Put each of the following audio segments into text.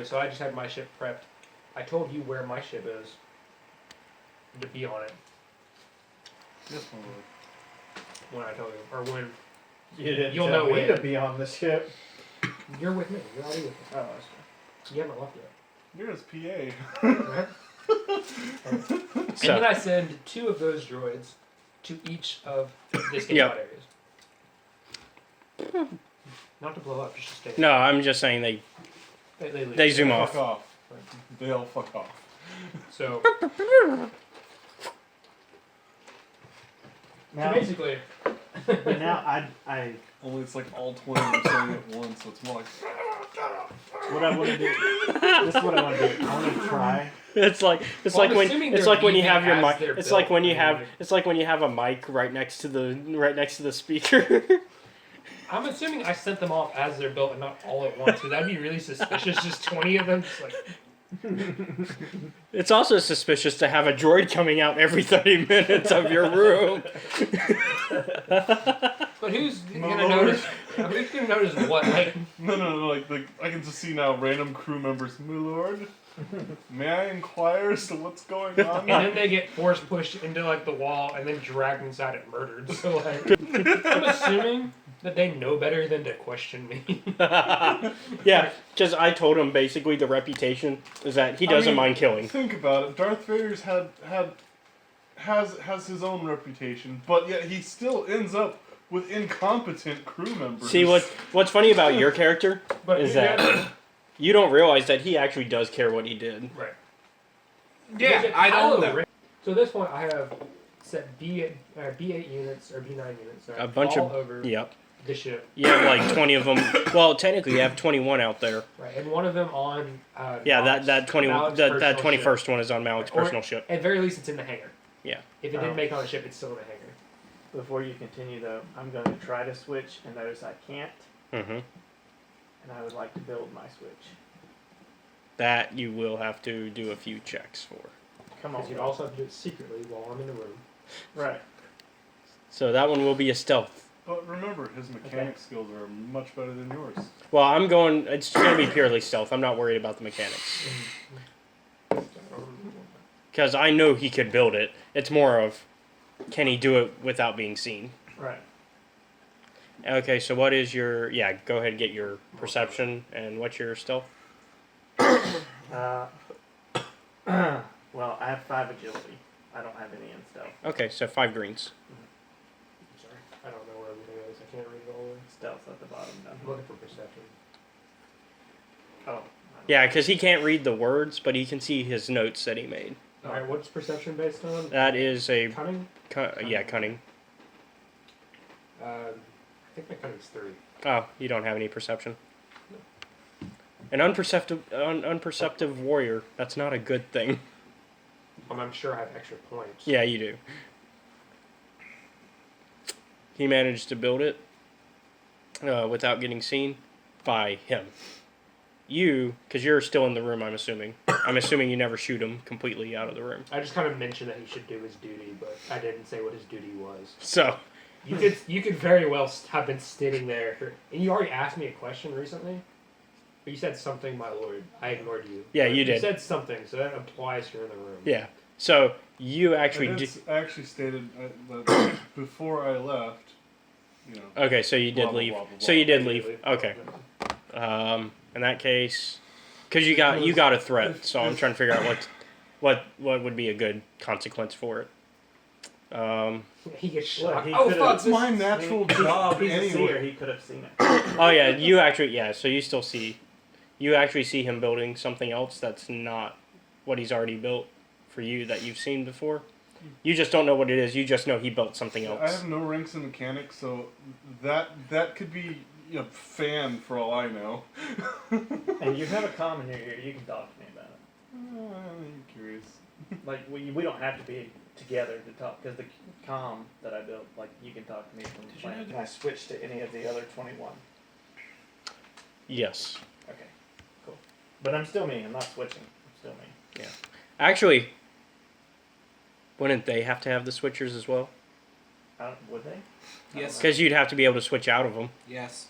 So I just had my ship prepped. I told you where my ship is to be on it. This one would. When I told you, or when You didn't you'll tell know me when. to be on the ship. You're with me. You're already with me. Oh, that's true. You haven't left yet. You're his PA. Right? And then I send 2 of those droids to each of the escape pod areas. Not to blow up, just to stay. No, I'm just saying they zoom off. Fuck off. They all fuck off. So Now, basically, but now I Only it's like all 20 are saying it once, so it's more like. what I want to do. This is what I want to do. I want to try. It's like I'm assuming it's they're like when you have your beeping as mic. they're It's like when you built. have it's like when you have a mic right next to the speaker. I'm assuming I sent them off as they're built and not all at once, because that'd be really suspicious. Just 20 of them, just like. It's also suspicious to have a droid coming out every 30 minutes of your room. But who's My gonna lord. notice? Who's gonna notice what? Like, No, like I can just see now random crew members. My lord, may I inquire as to what's going on? and then they get force pushed into like the wall and then dragged inside and murdered. So like, I'm assuming that they know better than to question me. Yeah, because I told him basically the reputation is that he doesn't mind killing. Think about it. Darth Vader's has his own reputation, but yet he still ends up with incompetent crew members. See what's funny about your character But is yeah, that you don't realize that he actually does care what he did. right? Yeah, Because I don't Kylo know. Ren- So at this point, I have set B8 units or B9 units. Sorry, A bunch all of over yep. the ship. You have like 20 of them. Well, technically you have 21 out there. Right, and one of them on. Yeah, Malik's- that 20 Malik's that personal 21st ship. one is on Malik's Or- personal ship. At very least, it's in the hangar. Yeah. If it didn't make it on the ship, it's still in the hangar. Before you continue though, I'm going to try to switch and notice I can't, Mm-hmm. and I would like to build my switch. That you will have to do a few checks for. Come on. Because you'd also have to do it secretly while I'm in the room. Right. So that one will be a stealth. But remember, his mechanic skills are much better than yours. Well, it's going to be purely stealth. I'm not worried about the mechanics. Because I know he could build it. It's more of, can he do it without being seen? Right. Okay, so what is your... Yeah, go ahead and get your perception. And what's your stealth? Well, I have 5 agility. I don't have any in stealth. Okay, so 5 greens. I'm sorry. I don't know where everything is. I can't read it all the way. Stealth at the bottom. I'm looking for perception. Oh. Yeah, because he can't read the words, but he can see his notes that he made. Alright, what's perception based on? That is a... Cunning? cunning. I think my cunning's 3. Oh, you don't have any perception. An unperceptive warrior, that's not a good thing. I'm sure I have extra points. Yeah, you do. He managed to build it without getting seen by him. You, because you're still in the room, I'm assuming. I'm assuming you never shoot him completely out of the room. I just kind of mentioned that he should do his duty, but I didn't say what his duty was. So, You could very well have been sitting there, and you already asked me a question recently. But you said something, my lord. I ignored you. Yeah, But you did. You said something, so that implies you're in the room. yeah. So, you actually... I actually stated that before I left, you know. Okay, so you did Blah, blah, leave. blah, blah, So you blah. did leave. Okay. In that case... Because you got a threat, so I'm trying to figure out what would be a good consequence for it. He gets Well, shot. he Oh could've- fuck! That's my natural job He's a anyway. seer. He could have seen it. Oh yeah, you actually so you still see, you actually see him building something else that's not what he's already built for you that you've seen before. You just don't know what it is. You just know he built something I else. have no ranks in mechanics, so that could be a fan for all I know. And you have a comm in your ear. You can talk to me about it. I'm curious. Like we don't have to be together to talk because the comm that I built, like you can talk to me from the planet. Can I switch to any of the other 21? Yes. Okay, cool. But I'm still me. I'm not switching. I'm still me. Actually, wouldn't they have to have the switchers as well? Would they? Yes. Because you'd have to be able to switch out of them. Yes.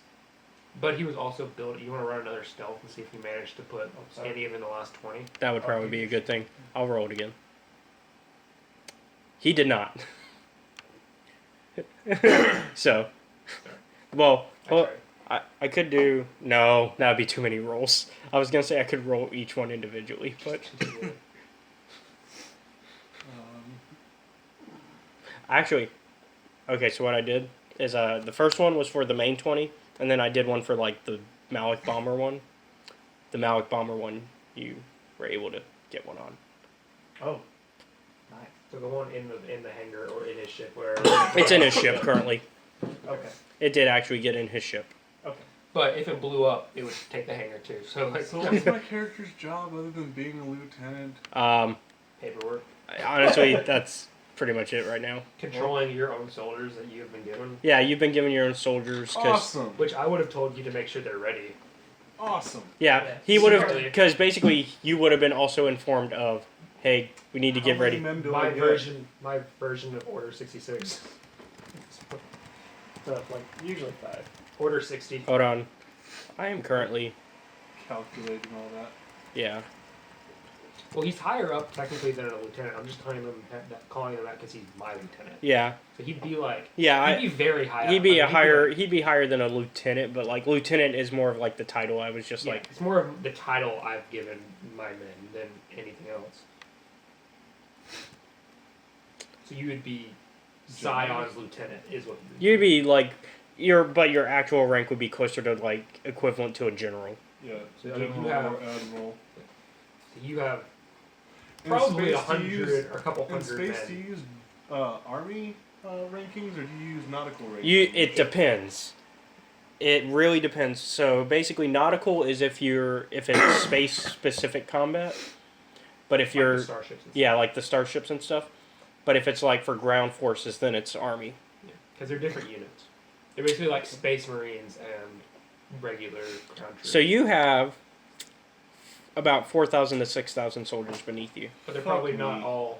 But he was also built. You want to run another stealth and see if you manage to put any of them in the last 20. That would probably be a good thing. I'll roll it again. He did not. So, well, I could do... No, that would be too many rolls. I was going to say I could roll each one individually, but... Actually, okay, so what I did is the first one was for the main 20, and then I did one for like the Malak Bomber one. The Malak Bomber one, you were able to get one on. Oh, nice. So the one in the hangar or in his ship, where It's in his ship currently. Okay. It did actually get in his ship. Okay. But if it blew up, it would take the hangar too. So like So what's my character's job other than being a lieutenant? paperwork, Honestly, that's pretty much it right now. controlling your own soldiers that you have been given, Yeah, you've been given your own soldiers. Awesome. which I would have told you to make sure they're ready. Awesome. Yeah, Yeah. he would have, Secretly. because basically you would have been also informed of, hey, we need to How get many ready. men do I My get? version of Order 66. So like usually 5. Order 60. Hold on. I am currently, Calculating all that. yeah. Well, he's higher up technically than a lieutenant. I'm just calling him that because he's my lieutenant. Yeah, So he'd be like, yeah. he'd be very high. He'd up. be I a mean, higher. like- He'd be higher than a lieutenant, but like lieutenant is more of like the title. I was just yeah, like, it's more of the title I've given my men than anything else. So you would be Zion's lieutenant, is what you'd be like your actual rank would be closer to like equivalent to a general. Yeah. So, I mean, General you have- or admiral. So you have In probably space, do you 100 use- or a couple In hundred space, men. do you use army rankings or do you use nautical rankings? It depends. It really depends. So basically, nautical is if it's space specific combat, but if Like you're the starships. yeah, like the starships and stuff. But if it's like for ground forces, then it's army. Because they're different units. They're basically like Space Marines and regular ground troops. So you have about 4,000 to 6,000 soldiers beneath you. But they're Fuck probably me. not all.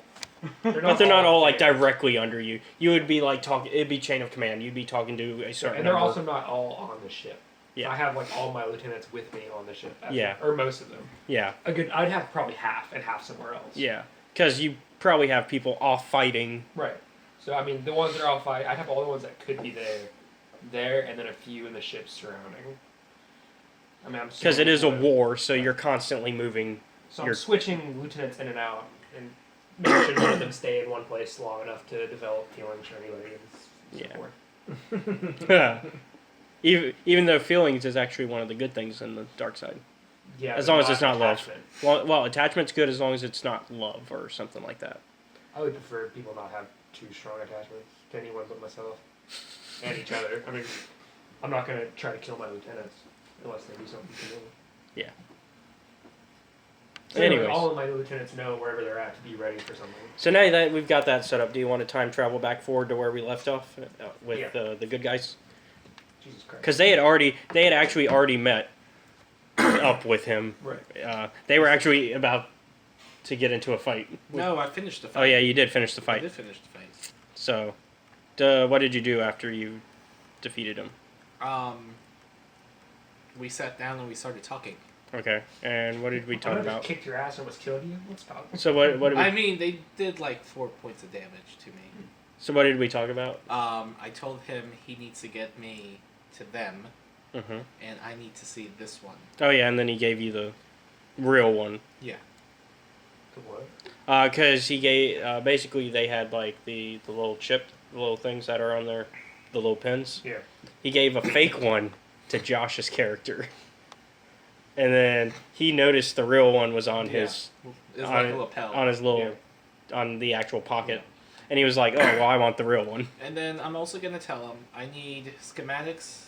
But they're not all like there. directly under you. You would be like talking. It'd be chain of command. You'd be talking to a certain. And they're number. also not all on the ship. Yeah. So I have like all my lieutenants with me on the ship. Yeah. Or most of them. Yeah, I'd have probably half and half somewhere else. yeah. Because you probably have people off fighting. Right. So I mean, the ones that are all fight, I'd have all the ones that could be there, and then a few in the ships surrounding. I mean, I'm Because it is a assuming- war, so you're constantly moving. So I'm you're- switching lieutenants in and out, and making sure none of them stay in one place long enough to develop feelings for anybody. And so Yeah. forth. even though feelings is actually one of the good things in the dark side. Yeah. As but long as it's not love. attachment. Well, attachment's good as long as it's not love or something like that. I would prefer people not have too strong attachments to anyone but myself and each other. I mean, I'm not gonna try to kill my lieutenants unless they do something to me. Yeah. So anyway, Anyways. all of my lieutenants know wherever they're at to be ready for something. So now that we've got that set up, do you want to time travel back forward to where we left off with Yeah. the good guys? Jesus Christ. Because they had actually already met up with him. Right. They were actually about to get into a fight. No, I finished the fight. Oh yeah, you did finish the I fight. did finish the fight. So, what did you do after you defeated him? We sat down and we started talking. Okay, and what did we I talk just about? kicked your ass and almost killed you. Let's talk. So what did we? I mean, they did like 4 points of damage to me. So what did we talk about? I told him he needs to get me to them, Mm-hmm. and I need to see this one. Oh yeah, and then he gave you the real one. Yeah. The what? Because he gave basically they had like the little chip, the little things that are on there, the little pins. Yeah. He gave a fake one to Josh's character, and then he noticed the real one was on his It's on like it- a lapel. on his little on the actual pocket, and he was like, "Oh well, I want the real one." And then I'm also gonna tell him I need schematics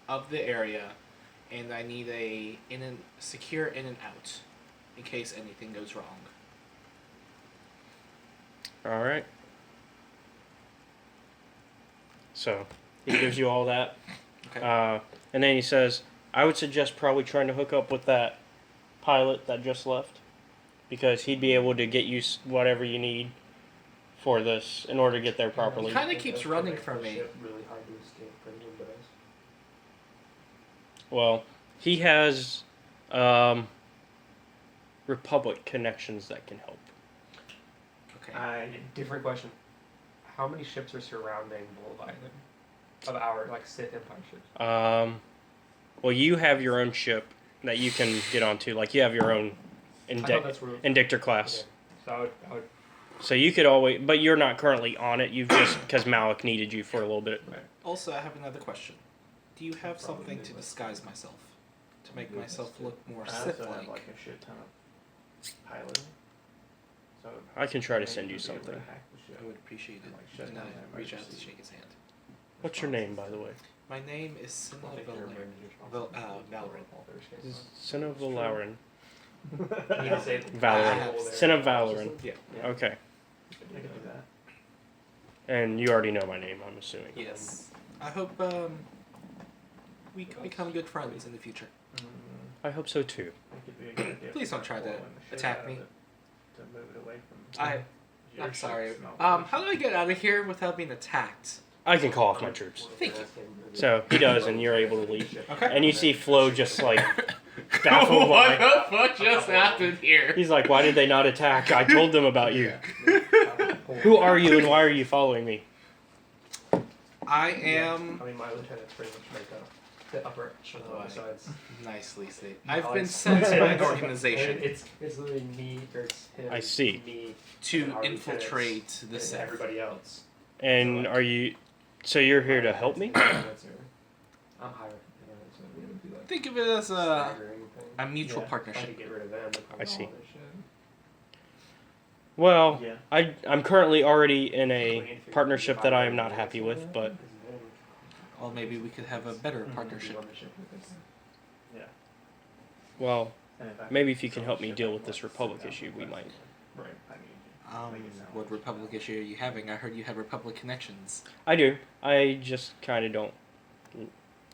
of the area, and I need a secure in and out, in case anything goes wrong. All right. So he gives you all that, Okay. and then he says, "I would suggest probably trying to hook up with that pilot that just left, because he'd be able to get you whatever you need for this in order to get there He properly." kinda keeps running from me. Ship really hard to escape from you guys. 'Cause, like, I mean, I don't know if you know this, but, like, the Sith Lord, like, he has, like, a really high Well, he has Republic connections that can help. Okay. Different question. How many ships are surrounding Bull Island? Of our, like, Sith Empire ships? Well, you have your own ship that you can get onto. Like, you have your own I thought that's where... Indictor class. Okay. So I would... So you could always... But you're not currently on it. You've just... Because Malak needed you for a little bit. Right. Also, I have another question. Do you have something to disguise myself? To make myself look more I also have Sith-like? like a shit ton of piloting. So I can try to maybe send you we'll be able to something. hack the ship. I would appreciate it. Like, shut And down I the reach out to emergency shake his hand. What's your name, by the way? My name is Cinna I'll take care of Valorant. Cinna Valorant. Can you say Valorant. Cinna Valorant. Yeah. Okay. I can do that. And you already know my name, I'm assuming. Yes. I hope we can become good friends in the future. I hope so too. It could be a good idea Please for don't try to pulling the shit attack out of me. it To move it away from. your I'm sorry. ship's mouth. How do I get out of here without being attacked? I can call off my troops. Thank you. So he does, and you're able to leave. Okay. And you see Flo just like baffled What by. the fuck just happened here? He's like, "Why did they not attack? I told them about you. Who are you, and why are you following me?" I am I mean, my lieutenants pretty much make up the upper echelon besides. nicely said. I've been sent to an organization It's literally me, or it's him. I see. Me, to and our infiltrate lieutenants, the and Sith. everybody else. And are you? So you're here to help me? I'm higher. So we would do like Think of it as staggering thing. a mutual Yeah. If I partnership. could get rid of them, they'd probably I see. all this shit. Well, Yeah. I'm currently already in a partnership that I am not happy with, but Well, maybe we could have a better partnership. Yeah. well, And if I maybe could if you can sell help the me ship, deal I with could, this like, Republic sit down issue, and we press might. it. Right. I mean, What Republic issue are you having? I heard you had Republic connections. I do. I just kind of don't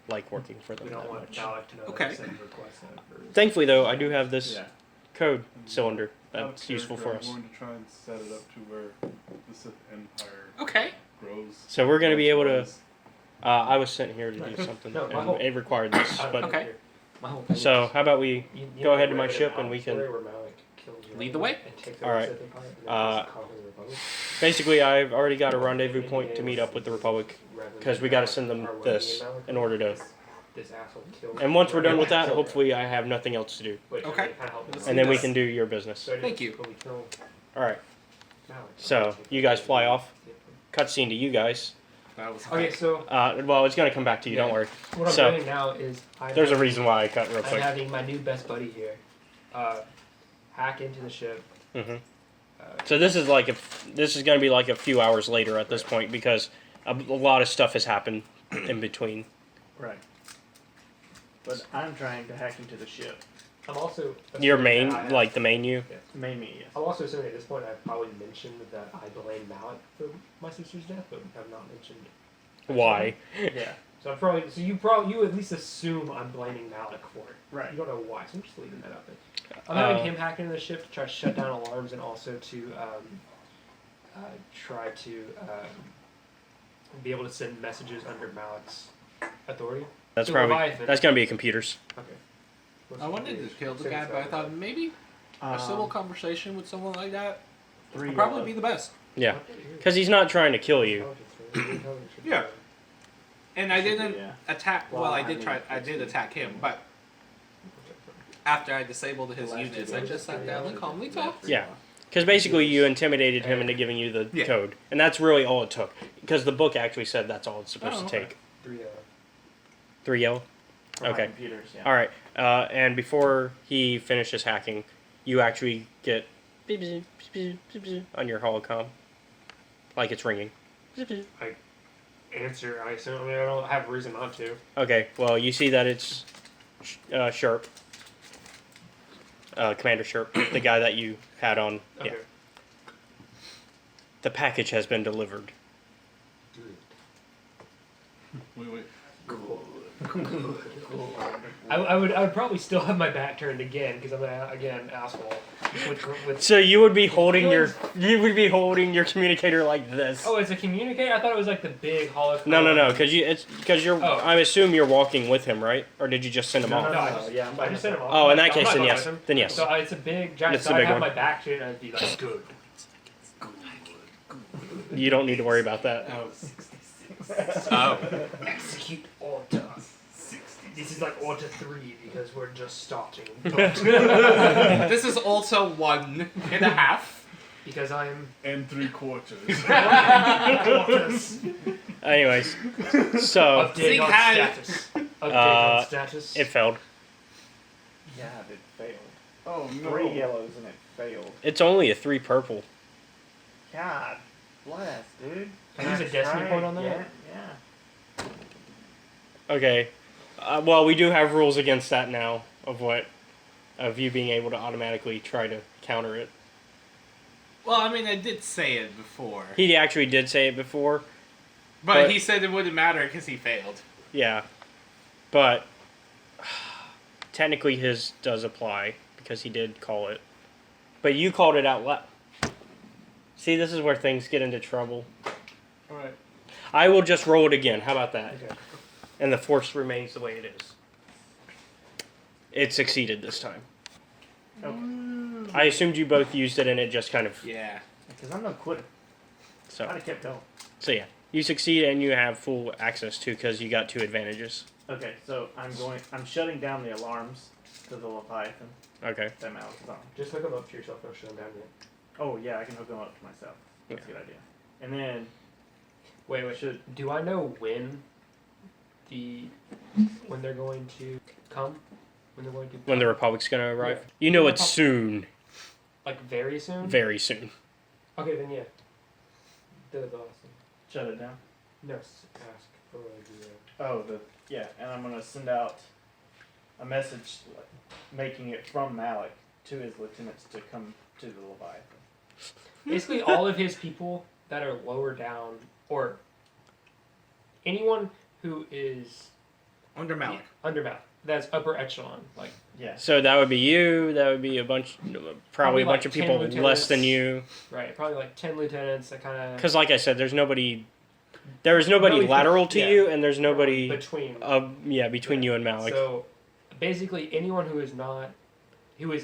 like working for them We don't that want much. Malak to know Okay. that we send requests out for... Thankfully, though, I do have this Yeah. code cylinder Out of that's useful for character, us. I'm going to try and set it up to where the Sith Empire Okay. grows. So we're going to be able to. grows. I was sent here to do something, No, my and whole- it required this. I don't But know Okay. here. My whole thing so, is- how about we? you go ahead know to my the ship and Malak we can- story where Malak kills Lead the way. and takes All over right. the Sith Empire and then just conquers the Republic? Basically, I've already got a rendezvous point to meet up with the Republic, Rather than 'cause we gotta Malak send them or what, this me and Malak in order to- this asshole killed. and once we're done with Malak that, killed hopefully, I have nothing else to do, Which, I Okay. mean, kinda helped Let's him. and then we this. can do your business. So it Thank is, you. but we kill All right. Malak. So you guys fly off. Cutscene to you guys. That was Okay, so Well, it's gonna come back to you. Don't worry. what I'm So, doing now is There's a reason why I cut real I'm quick. having my new best buddy here hack into the ship. hmm So this is gonna be like a few hours later at this point because a lot of stuff has happened in between. Right. But I'm trying to hack into the ship. I'm also Your assuming main, that I have- like the main you. Main me, yes. I'm also assuming at this point I've probably mentioned that I blame Malak for my sister's death, but have not mentioned Why? Yeah. So you at least assume I'm blaming Malak for it. Right. You don't know why, so I'm just leaving that up there. I'm having Uh, him hack into the ship to try to shut down alarms and also to try to be able to send messages under Malak's authority. That's So probably Leviathan- that's gonna be computers. Okay. I wanted to kill the guy, but I thought maybe a civil conversation with someone like that Three would probably be the best. Yeah, because he's not trying to kill you. Yeah. And I Should be, didn't yeah. attack. Well, I did attack him, but after I disabled his units, I just sat down and calmly talked. Yeah. Because basically you intimidated him into giving you the Yeah. code, and that's really all it took. Because the book actually said that's all it's supposed Oh, to okay. take. 3 3 yellow. For my Okay. computers, yeah. All right. And before he finishes hacking, you actually get beep, beep, beep, beep, beep on your holocom, like it's ringing. Beep, beep. Answer, I assume. I mean, I don't have a reason not to. Okay. Well, you see that it's Sharp, Commander Sharp, the guy that you had on. Okay. Yeah. The package has been delivered. Wait. Cool. I would probably still have my back turned again because I'm an asshole. With So you would be holding your communicator like this. oh, it's a communicator. I thought it was like the big hollow. No, because you're. Oh. I assume you're walking with him, right? Or did you just send him No, off? no, I no, just- yeah, I just sent him off. Oh, in that I'm case, not then going yes. with him. Then yes. So it's a big giant. It's So the I'd big have one. my back to it and I'd be like, good. You don't need to worry about that. Oh. Execute order. This is like order 3 because we're just starting. This is also 1.5. Because I'm And 3/4. orders. Anyways, so Update Zeke on had- status. Update on status. it failed. Yeah, it failed. Oh no. 3 yellows and it failed. It's only a 3 purple. God bless, dude. Can I use a destiny point on that? Yeah. Okay. Well, we do have rules against that now of you being able to automatically try to counter it. Well, I mean, I did say it before. He actually did say it before. But he said it wouldn't matter because he failed. Yeah. But technically his does apply because he did call it. But you called it out loud. See, this is where things get into trouble. Alright. I will just roll it again. How about that? Okay. And the force remains the way it is. It succeeded this time. Okay. I assumed you both used it and it just kind of... Yeah. Because I'm no quitter. I'd So have kept going. yeah. You succeed and you have full access to because you got 2 advantages. Okay, so I'm shutting down the alarms to the Leviathan Okay. that Malik is on. Just hook them up to yourself. Don't shut them down yet. Oh yeah, I can hook them up to myself. That's a good idea. And then Wait. should Do I know when they're going to come? When they're going to When the come? Republic's going to arrive. Yeah. You know it's soon. Like very soon? Very soon. Okay, then yeah. That's awesome. shut it down. No, ask for the. Oh, and I'm gonna send out a message making it from Malik to his lieutenants to come to the Leviathan. Basically, all of his people that are lower down, or anyone who is Under Malak. under Malak, that's upper echelon, like Yeah. So that would be you. That would be probably a like bunch of 10 people lieutenants. less than you. right, probably like 10 lieutenants that kind of Because, like I said, there is nobody lateral to yeah. you, and there's nobody. between. Between you and Malik. So basically, anyone who is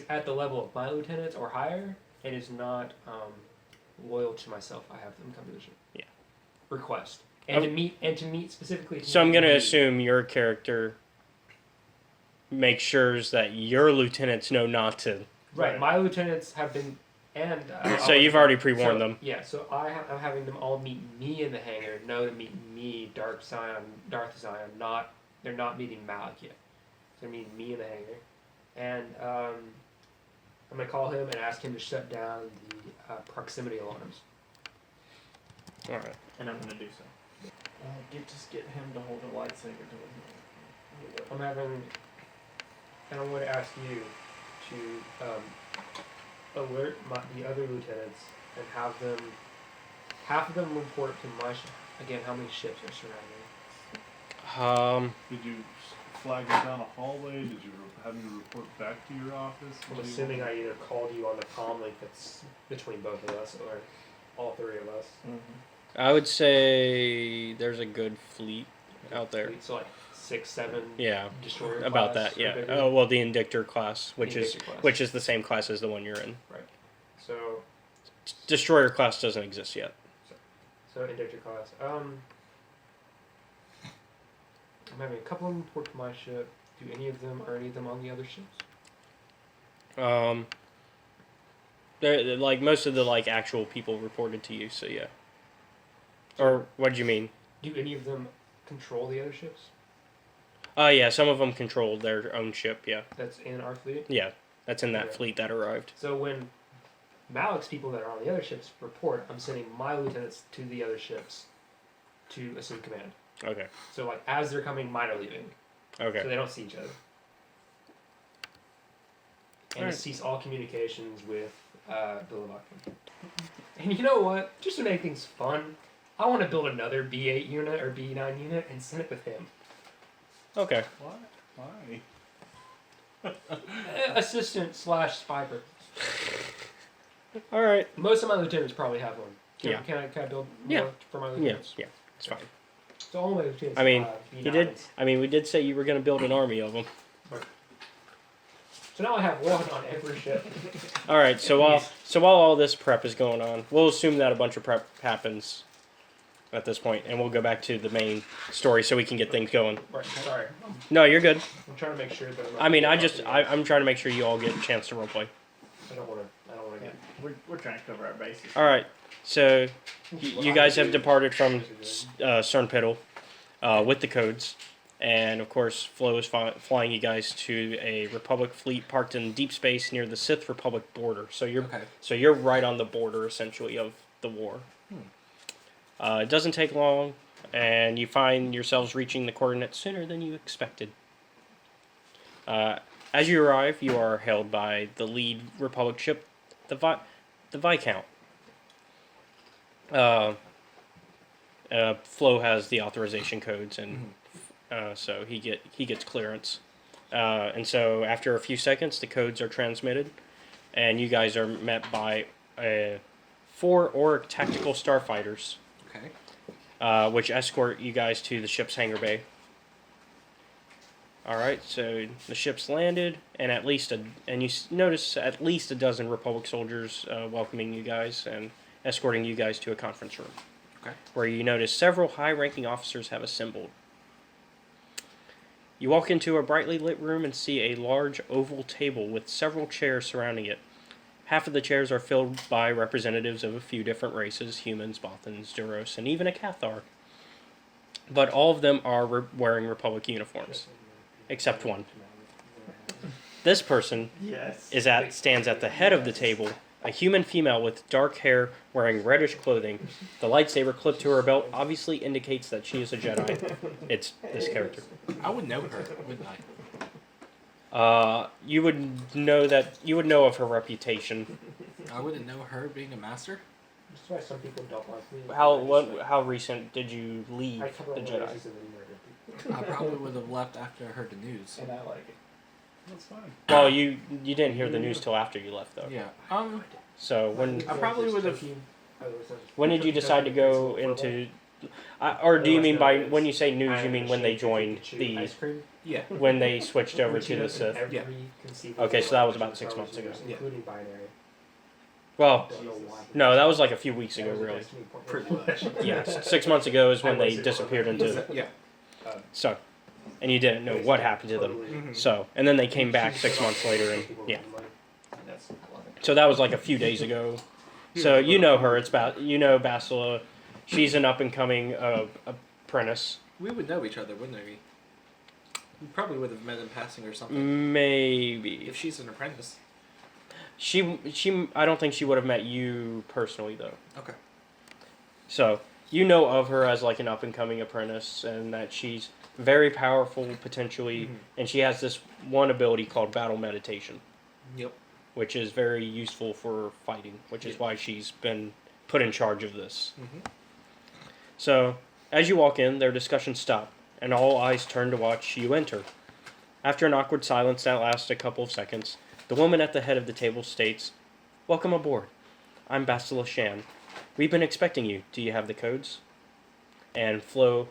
at the level of my lieutenants or higher and is not loyal to myself, I have them come to the ship. Yeah. Request and to meet specifically. So I'm gonna me. assume your character makes sure that your lieutenants know not to. Right, my lieutenants have been, and So you've already pre-warned them. Yeah, so I'm having them all meet me in the hangar. No, to meet me, Darth Zion. They're not meeting Malik yet. They're meeting me in the hangar, and I'm gonna call him and ask him to shut down the proximity alarms. All right. And I'm gonna do so. Just get him to hold a lightsaber to him. I'm going to ask you to alert the other lieutenants and have them. Half of them report to my ship. Again, how many ships are surrounding? Did you flag it down a hallway? Did you have me report back to your office? I'm assuming I either called you on the comm link that's between both of us or all 3 of us. Mm-hmm. I would say there's a good fleet out there. So like 6, 7 Yeah. destroyer About class that, or yeah. bigger. Oh well, the Indictor class, which The is Indictor class. which is the same class as the one you're in. So Destroyer class doesn't exist yet. Indictor class. I'm having a couple of them report to my ship. Do any of them on the other ships? They're like most of the actual people reported to you. So yeah. Or what do you mean? Do any of them control the other ships? Yeah, some of them controlled their own ship. Yeah, That's in our fleet. yeah, that's in that Yeah. fleet that arrived. So when Malik's people that are on the other ships report, I'm sending my lieutenants to the other ships to assume command. Okay. So like as they're coming, mine are leaving. Okay. So they don't see each other. And Alright. to cease all communications with the Leviathan. And you know what? Just to make things fun, I want to build another B8 unit or B9 unit and send it with him. Okay. Why? Assistant / spy purpose. All right. Most of my lieutenants probably have one. Yeah. Can I build Yeah. more for my Yeah. lieutenants? Yeah. It's fine. So all my lieutenants I mean, have you did. B9s. I mean, we did say you were going to build an army of them. So now I have one on every ship. All right. So while all this prep is going on, we'll assume that a bunch of prep happens at this point, and we'll go back to the main story so we can get things going. Right. Sorry. No, you're good. I'm trying to make sure that. I mean, I'm trying to make sure you all get a chance to roleplay. I don't want to get. We're trying to cover our bases. All right. So you guys have departed from Cernpittle with the codes. And, of course, Flo is flying you guys to a Republic fleet parked in deep space near the Sith Republic border. So you're right on the border, essentially, of the war. It doesn't take long, and you find yourselves reaching the coordinates sooner than you expected. As you arrive, you are hailed by the lead Republic ship, the Viscount. Flo has the authorization codes, and so he gets clearance. And so after a few seconds, the codes are transmitted, and you guys are met by 4 Auric tactical starfighters, which escort you guys to the ship's hangar bay. All right, so the ship's landed, and you notice at least a dozen Republic soldiers welcoming you guys and escorting you guys to a conference room, where you notice several high-ranking officers have assembled. You walk into a brightly lit room and see a large oval table with several chairs surrounding it. Half of the chairs are filled by representatives of a few different races, humans, Bothans, Duros, and even a Cathar. But all of them are wearing Republic uniforms, except one. This person stands at the head of the table, a human female with dark hair wearing reddish clothing. The lightsaber clipped to her belt obviously indicates that she is a Jedi. It's this character. I would know her, wouldn't I? You would know of her reputation. I wouldn't know her being a master. That's why some people don't like me. How recent did you leave I cover the all Jedi? races and then murder people. I probably would have left after I heard the news. And I like it. That's fine. Well, you didn't hear the news till after you left, though. Yeah. So I probably would have. when did you decide to go into? Or do you mean by when you say news, you mean when they joined the ice cream? Yeah. when they switched over to the Sith? Yeah. Okay, so that was about 6 months ago. Including binary. Well, Don't know why. no, that was like a few weeks ago, That was a really. destiny point. Pretty much. Yeah, 6 months ago is when they disappeared into. Yeah. So, and you didn't know what happened to them. Mhm. So, and then they came back 6 months later, and yeah. That's So that was like a few days ago. So you know her. It's Basila. She's an up and coming apprentice. We would know each other, wouldn't we? We probably would have met in passing or something. Maybe. If she's an apprentice. She. I don't think she would have met you personally though. Okay. So you know of her as like an up and coming apprentice, and that she's very powerful potentially, and she has this one ability called battle meditation. Yep. Which is very useful for fighting, which is why she's been put in charge of this. So, as you walk in, their discussions stop, and all eyes turn to watch you enter. After an awkward silence that lasts a couple of seconds, the woman at the head of the table states, "Welcome aboard. I'm Basila Shan. We've been expecting you. Do you have the codes?" And Flo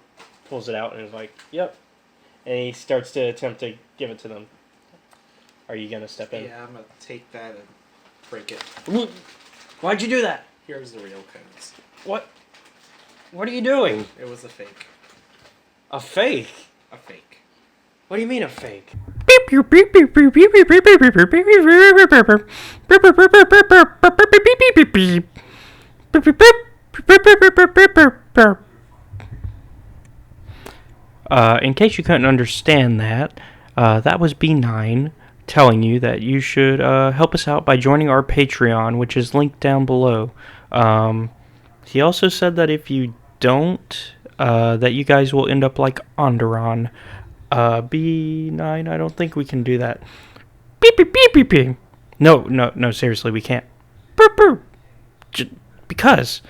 pulls it out and is like, "Yep." And he starts to attempt to give it to them. Are you going to step in? Yeah, I'm gonna take that and break it. Why'd you do that? Here's the real codes. What? What are you doing? It was a fake. A fake? A fake. What do you mean a fake? In case you couldn't understand that, that was B9 telling you that you should help us out by joining our Patreon, which is linked down below. He also said that if you don't, that you guys will end up like Onderon. B9, I don't think we can do that. Beep, beep, beep, beep, beep. No, seriously, we can't. Burp, burp. Because.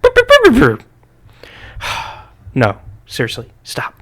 Burp, burp, burp, burp. No, seriously, stop.